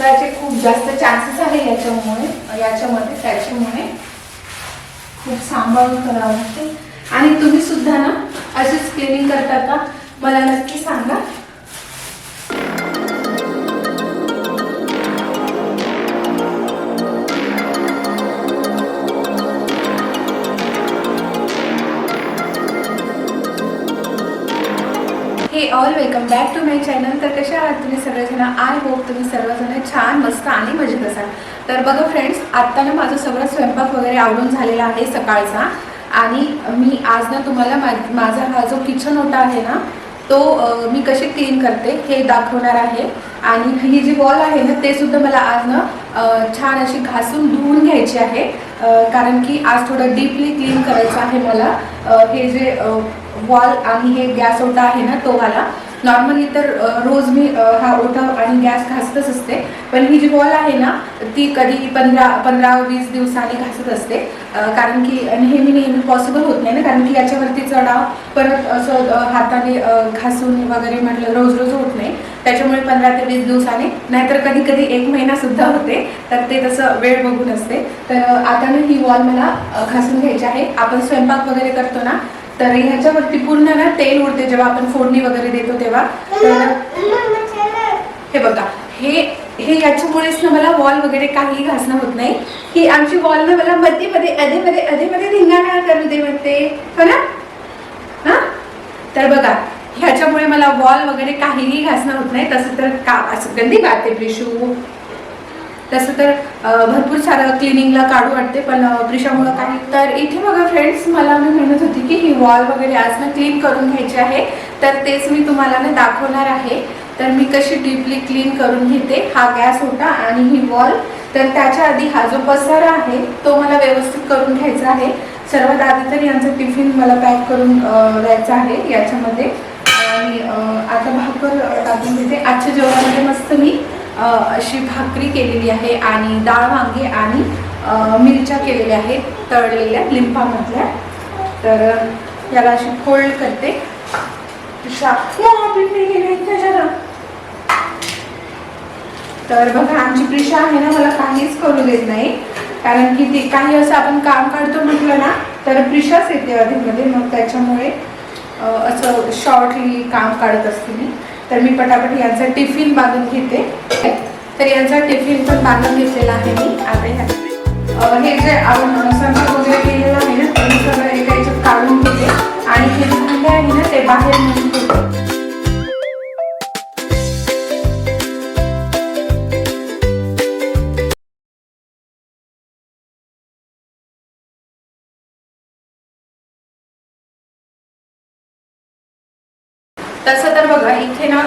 चिटकायचे खूप जास्त चान्सेस आहे याच्यामध्ये त्याच्यामुळे खूप सांभाळून करावं लागते। आणि तुम्ही सुद्धा ना अशीच क्लिनिंग करता का मला नक्की सांगा। Hey all welcome back to my channel. तर कशा आहात तुम्ही सगळेजण? आय होप तुम्ही सर्वजण छान मस्त आणि मजेत असाल। तर बघा फ्रेंड्स, आत्ता ना माझं सगळं स्वयंपाक वगैरे आवरून झालेला आहे सकाळचा। आणि मी आज ना तुम्हाला माझा हा जो किचन ओटा आहे ना तो मी कशी क्लीन करते हे दाखवणार आहे। आणि ही जी वॉल आहे ना ते सुद्धा मला आज ना छान अशी घासून धुवून घ्यायची आहे, कारण की आज थोडं डीपली क्लीन करायचं आहे मला। हे जे वॉल आणि हे गॅस ओटा आहे ना तो वाला नॉर्मली तर रोज मी हा ओटा आणि गॅस घासतच असते, पण ही जी वॉल आहे ना ती कधी 15-20 दिवसांनी घासत असते, कारण की नेहमी पॉसिबल होत नाही ना, कारण की याच्यावरती चढाव परत असं हाताने घासून वगैरे म्हटलं रोज होत नाही, त्याच्यामुळे 15 ते 20 दिवसांनी नाहीतर कधी 1 महिना सुद्धा होते। तर ते तसं वेळ बघून असते। तर आता ना ही वॉल मला घासून घ्यायची आहे। आपण स्वयंपाक वगैरे करतो ना तर ह्याच्यावरती पूर्ण ना तेल उडते जेव्हा आपण फोडणी वगैरे देतो तेव्हा। हे बघा, हे याच्यामुळेच ना मला वॉल वगैरे काही घासणं होत नाही। ही आमची वॉल ना मला मध्ये धिंगाणा करू दे म्हणते, हो ना? हा, तर बघा ह्याच्यामुळे मला वॉल वगैरे काहीही घासणं होत नाही। तसं तर का असं गंदी बात आहे प्रिशू, तसं तर भरपूर सारं क्लिनिंगला काढू वाटते, पण प्रिशामुळं काही। तर इथे बघा फ्रेंड्स, मला मी म्हणत होती की ही वॉल वगैरे आज ना क्लीन करून घ्यायची आहे, तर तेच मी तुम्हाला ना दाखवणार आहे। तर मी कशी डीपली क्लीन करून घेते हा गॅस ओटा आणि ही वॉल। तर त्याच्या आधी हा जो पसारा आहे तो मला व्यवस्थित करून घ्यायचा आहे। सर्वात आधी तर यांचं टिफिन मला पॅक करून द्यायचं आहे याच्यामध्ये। आणि आता भाकर टाकून घेते। आजच्या जेवणामध्ये मस्त मी अशी भाकरी केलेली आहे आणि डाळ वांगे आणि मिरच्या केलेल्या आहेत तळलेल्या लिंबामधल्या। तर याला अशी फोल्ड करते। तर बघा आमची प्रिशा आहे ना मला काहीच करू देत नाही, कारण की ती काही असं आपण काम काढतो म्हटलं ना तर प्रिशाच येते आधीमध्ये, मग त्याच्यामुळे असं शॉर्टली काम काढत असते मी। तर मी पटापट यांचा टिफिन बांधून घेते। तर यांचा टिफिन पण बांधून घेतलेला आहे मी। आता हे जे आपण स्वयंपाक वगैरे केलेलं आहे ना ते सगळं एका याच्यात काढून घेते आणि हे जे भांडे आहे ना ते बाहेर नेऊन घेते। तसं तर बघा इथे ना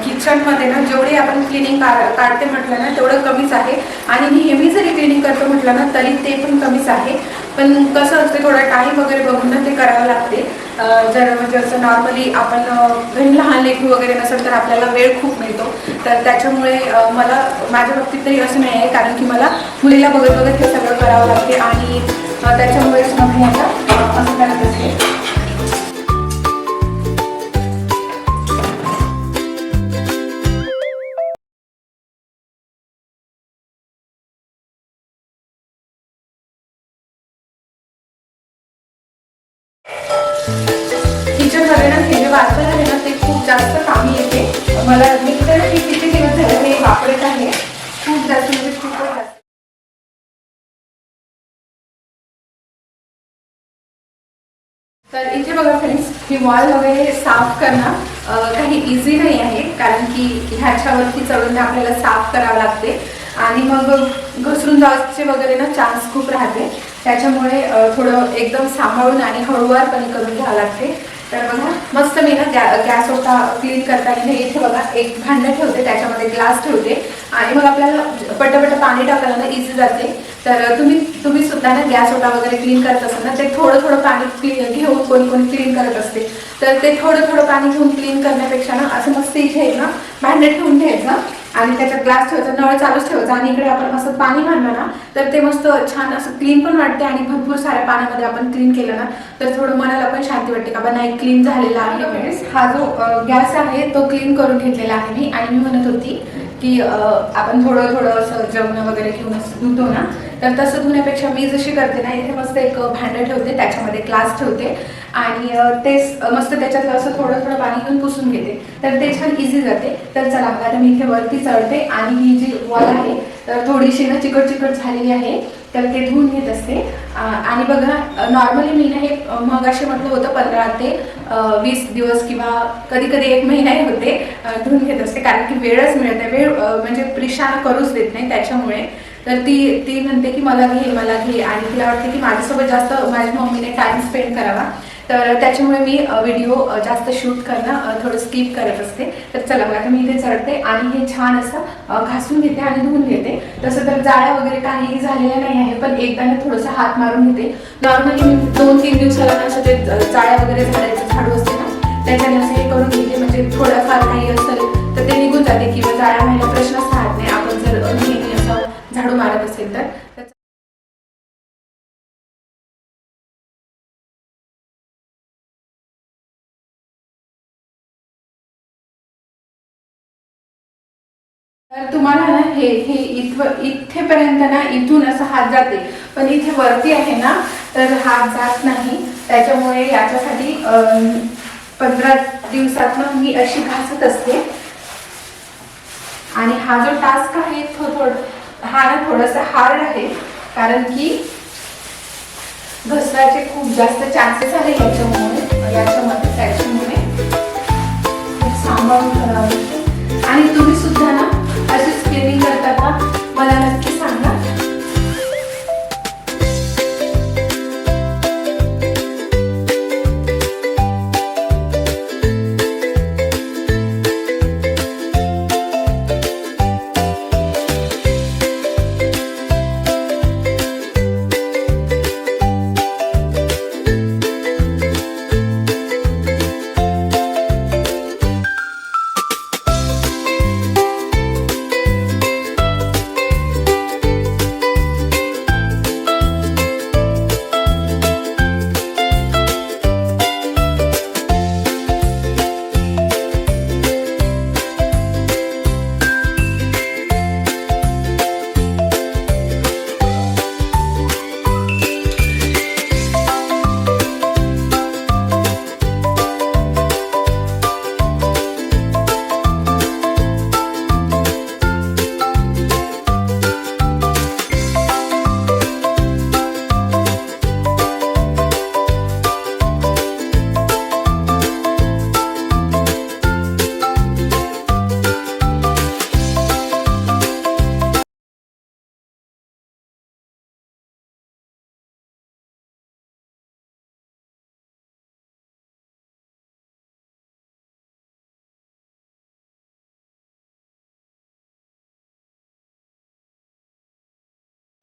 किचनमध्ये ना जेवढी आपण क्लिनिंग काढते म्हटलं ना तेवढं कमीच आहे, आणि नेहमी जरी क्लिनिंग करतो म्हटलं ना तरी ते पण कमीच आहे। पण कसं असते थोडा टाईम वगैरे बघून ना ते करावं लागते। जर म्हणजे असं नॉर्मली आपण घरी लहान लेकरू वगैरे नसेल तर आपल्याला वेळ खूप मिळतो, तर त्याच्यामुळे मला माझ्या बाबतीत तरी असं नाही आहे, कारण की मला मुलीला बघत हे सगळं करावं लागते आणि त्याच्यामुळेच मग मी आता असं करत असते। किचनमध्ये ना हे जे वाचन आहे ना ते खूप जास्त कामी येते मला। मी किती दिवस झाले हे वापरत आहे, खूप जास्त म्हणजे खूपच जास्त। तर इथे बघा फ्रेंड्स, ही वॉल वगैरे साफ करणं काही इझी नाही आहे, कारण की ह्याच्यावरती चढून आपल्याला साफ करावं लागते आणि मग घसरून जायचे वगैरे ना चान्स खूप राहते, त्याच्यामुळे थोडं एकदम सांभाळून आणि हळूवारपणे करून घ्यावं लागते। तर बघा मस्त मी ना गॅस ओटा क्लीन करताना इथे बघा एक भांडं ठेवते, त्याच्यामध्ये ग्लास ठेवते आणि मग आपल्याला पटपट पाणी टाकायला ना इझी जाते। तर तुम्ही सुद्धा ना गॅस ओटा वगैरे क्लीन करत असाल ना ते थोडं पाणी घेऊन कोणी क्लीन करत असते, तर ते थोडं पाणी घेऊन क्लीन करण्यापेक्षा ना असं मस्त इथे ना भांडं ठेवून घ्यायचं आणि त्याच्यात ग्लास ठेवायचा, नळ चालूच ठेवायचा आणि इकडे आपण असं पाणी मारलं ना तर ते मस्त छान असं क्लीन पण वाटते आणि भरपूर साऱ्या पाण्यामध्ये आपण क्लीन केलं ना तर थोडं मनाला पण शांती वाटते का बा नाही क्लीन झालेला आहे। हा जो गॅस आहे तो क्लीन करून घेतलेला आहे मी, आणि मी म्हणत होती की आपण थोडं थोडं असं जेवण वगैरे घेऊन असं धुतो ना, तर तसं धुण्यापेक्षा मी जशी करते ना, इथे मस्त एक भांडं ठेवते, त्याच्यामध्ये ग्लास ठेवते आणि तेच मस्त त्याच्यात असं थोडं थोडं पाणी घेऊन पुसून घेते, तर ते छान इझी जाते. तर चला मग आता मी इथे वरती चढते आणि ही जी वॉल आहे तर थोडीशी ना चिकट चिकट झालेली आहे, तर ते धुवून घेत असते. आणि बघा नॉर्मली मी ना हे मग असे म्हटलं होतं 15 ते 20 दिवस किंवा कधी कधी 1 महिनाही होते धुवून घेत असते, कारण की वेळच मिळत नाही. वेळ म्हणजे प्रिशानं करूच देत नाही त्याच्यामुळे. तर ती म्हणते की मला घे आणि तिला वाटते की माझ्यासोबत जास्त माझ्या मम्मीने टाइम स्पेंड करावा, तर त्याच्यामुळे मी व्हिडिओ जास्त शूट करणं थोडं स्किप करत असते. तर चला मग आता मी इथे चढते आणि हे छान असं घासून घेते आणि धुवून घेते. तसं तर जाळ्या वगैरे काहीही झालेल्या नाही आहे, पण एकदा ना थोडंसं हात मारून घेते. नॉर्मली मी 2-3 दिवसाला ना असं ते जाळ्या वगैरे झाडायचं झाडू असते ना, त्याच्याने असं हे करून घेते, म्हणजे थोडंफार काही असेल तर ते निघून जाते किंवा जाळ्या व्हायला प्रश्नच राहत नाही आपण जर नेहमी असं झाडू मारत असेल तर. तर तुम्हाला ना हे हे इथेपर्यंत ना इथून असं हात जाते, पण इथे वरती आहे ना तर हात जात नाही. त्याच्यामुळे याच्यासाठी 15 दिवसात ना मी अशी घासत असते. आणि हा जो टास्क आहे हा ना थोडासा हार्ड आहे, कारण की घसराचे खूप जास्त चान्सेस आहे याच्यामध्ये त्याच्यामुळे खूप सांभाळून करावं लागतं. आणि तुम्ही सुद्धा ना अशीच क्लिनिंग करता का, मला नक्की सांगा.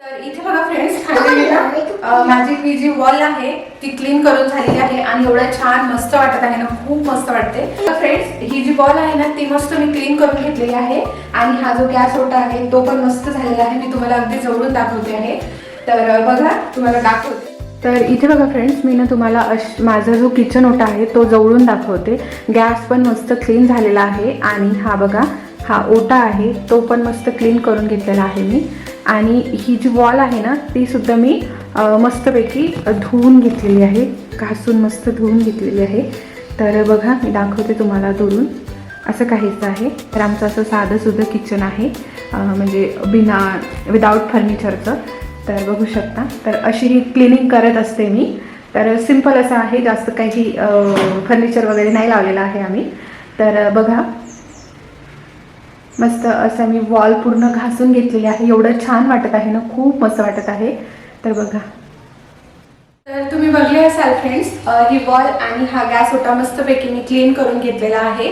तर इथे बघा फ्रेंड्स, फायनली माझी ही जी वॉल आहे ती क्लीन करून झालेली आहे आणि एवढं छान मस्त वाटत आहे ना, खूप मस्त वाटते. तर फ्रेंड्स ही जी वॉल आहे ना ती मस्त मी क्लीन करून घेतलेली आहे आणि हा जो गॅस ओटा आहे तो पण मस्त झालेला आहे. मी तुम्हाला अगदी जवळून दाखवते आहे, तर बघा तुम्हाला दाखवते. तर इथे बघा फ्रेंड्स, मी ना तुम्हाला माझा जो किचन ओटा आहे तो जवळून दाखवते. गॅस पण मस्त क्लीन झालेला आहे आणि हा बघा हा ओटा आहे तो पण मस्त क्लीन करून घेतलेला आहे मी. आणि ही जी वॉल आहे ना ती सुद्धा मी मस्तपैकी धुवून घेतलेली आहे, घासून मस्त धुवून घेतलेली आहे. तर बघा मी दाखवते तुम्हाला दुरून, असं काहीच आहे. तर आमचं असं साधंसुद्धा किचन आहे, म्हणजे विदाऊट फर्निचरचं. तर बघू शकता, तर अशी ही क्लिनिंग करत असते मी. तर सिम्पल असं आहे, जास्त काही फर्निचर वगैरे नाही लावलेलं आहे आम्ही. तर बघा मस्त असं मी वॉल पूर्ण घासून घेतलेली आहे. एवढं छान वाटत आहे ना, खूप मस्त वाटत आहे. तर बघा, तर तुम्ही बघले असाल फ्रेंड्स, ही वॉल आणि हा गॅस ओटा मस्तपैकी मी क्लीन करून घेतलेला आहे.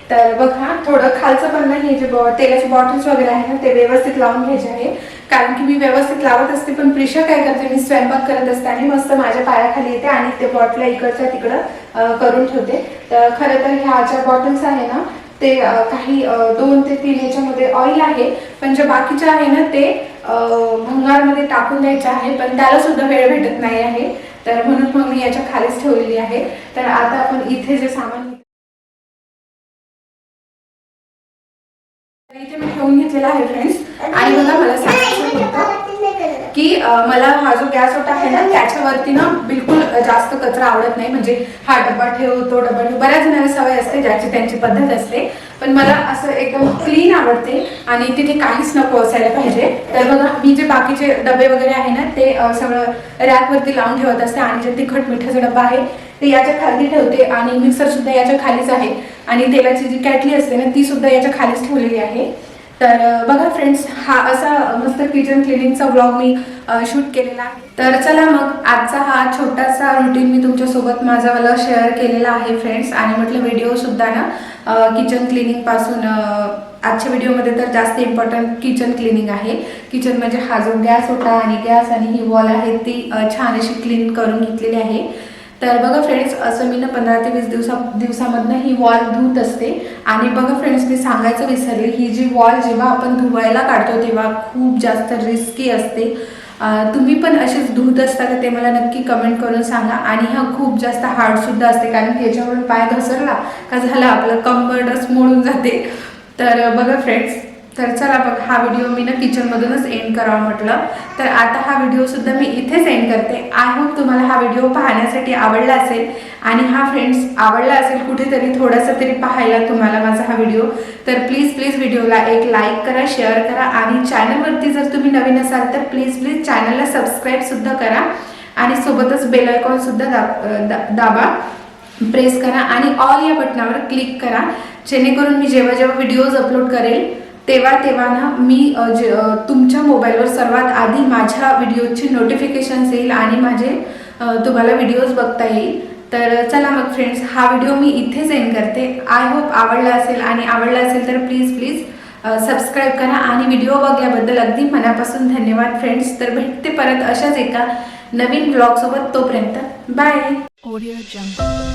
तर बघा थोडं खालचं पण नाही, हे जे तेलाचे बॉटल्स वगैरे आहे ना ते व्यवस्थित लावून घ्यायचे आहे, कारण की मी व्यवस्थित लावत असते. पण प्रिशा काय करते, मी स्वयंपाक करत असते आणि मस्त माझ्या पायाखाली येते आणि ते बॉटल इकडच्या तिकडं करून ठेवते. तर खरं तर ह्या ज्या बॉटल्स आहे ना ते काही 2 ते 3 याच्यामध्ये ऑइल आहे, पण जे बाकीचे आहे ना ते भंगारमध्ये टाकून द्यायचे आहे, पण त्याला सुद्धा वेळ भेटत नाही आहे. तर म्हणून मग मी याच्या खालीच ठेवलेली आहे. तर आता आपण इथे जे सामान इथे मी ठेवून घेतलेला आहे फ्रेंड्स. आणि बघा मला सांगायचं होतं की मला हा जो गॅस ओटा आहे ना त्याच्यावरती ना बिलकुल जास्त कचरा आवडत नाही. म्हणजे हा डब्बा ठेव तो डब्बा ठेव, बऱ्याच जणांना सवय असते, ज्याची त्यांची पद्धत असते. पण मला असं एकदम क्लीन आवडते आणि तिथे काहीच नको असायला पाहिजे. तर बघा मी जे बाकीचे डबे वगैरे आहे ना ते सगळं रॅकवरती लावून ठेवत असते. आणि जे तिखट मिठाचा डब्बा आहे ते याच्या खाली ठेवते. आणि मिक्सर सुद्धा याच्या खालीच आहे. आणि तेलाची जी कॅटली असते ना ती सुद्धा याच्या खालीच ठेवलेली आहे. तर बघा फ्रेंड्स, हा असा मस्त किचन क्लिनिंगचा व्लॉग मी शूट केलेला आहे. तर चला मग आजचा हा छोटासा रुटीन मी तुमच्यासोबत माझावाला शेअर केलेला आहे फ्रेंड्स. आणि म्हटलं व्हिडिओ सुद्धा ना किचन क्लिनिंग पासून आजच्या व्हिडिओमध्ये तर जास्त इम्पॉर्टंट किचन क्लिनिंग आहे. किचन म्हणजे हा जो गॅस होता आणि गॅस आणि ही वॉल आहे ती छान अशी क्लीन करून घेतलेली आहे. तर बघा फ्रेंड्स, असं मी ना 15 ते 20 दिवसामधनं ही वॉल धुत असते. आणि बघा फ्रेंड्स, मी सांगायचं विसरले, ही जी वॉल जेव्हा आपण धुवायला काढतो तेव्हा खूप जास्त रिस्की असते. तुम्ही पण अशीच धुत असता का ते मला नक्की कमेंट करून सांगा. आणि हा खूप जास्त हार्डसुद्धा असते, कारण की याच्यावरून पाय घसरला का झालं आपलं कंबरच मोडून जाते. तर बघा फ्रेंड्स, तर चला बघ हा व्हिडिओ मी ना किचनमधूनच एंड करावा म्हटलं. तर आता हा व्हिडिओसुद्धा मी इथेच एंड करते. आय होप तुम्हाला हा व्हिडिओ पाहण्यासाठी आवडला असेल. आणि हा फ्रेंड्स आवडला असेल कुठेतरी थोडासा तरी पाहायला तुम्हाला माझा हा व्हिडिओ. तर प्लीज व्हिडिओला एक लाईक करा, शेअर करा. आणि चॅनलवरती जर तुम्ही नवीन असाल तर प्लीज चॅनलला सबस्क्राईबसुद्धा करा. आणि सोबतच बेल आयकॉनसुद्धा दाबा, प्रेस करा. आणि ऑल या बटनावर क्लिक करा, जेणेकरून मी जेव्हा व्हिडिओज अपलोड करेल तेव्हा ना मी तुमच्या मोबाईलवर सर्वात आधी माझ्या व्हिडिओची नोटिफिकेशन्स येईल आणि माझे तुम्हाला व्हिडिओज बघता येईल. तर चला मग फ्रेंड्स, हा व्हिडिओ मी इथेच एंड करते. आय होप आवडला असेल. आणि आवडला असेल तर प्लीज सबस्क्राईब करा. आणि व्हिडिओ बघल्याबद्दल अगदी मनापासून धन्यवाद फ्रेंड्स. तर भेटते परत अशाच एका नवीन ब्लॉगसोबत. तोपर्यंत बाय. ऑडिओ जंगल.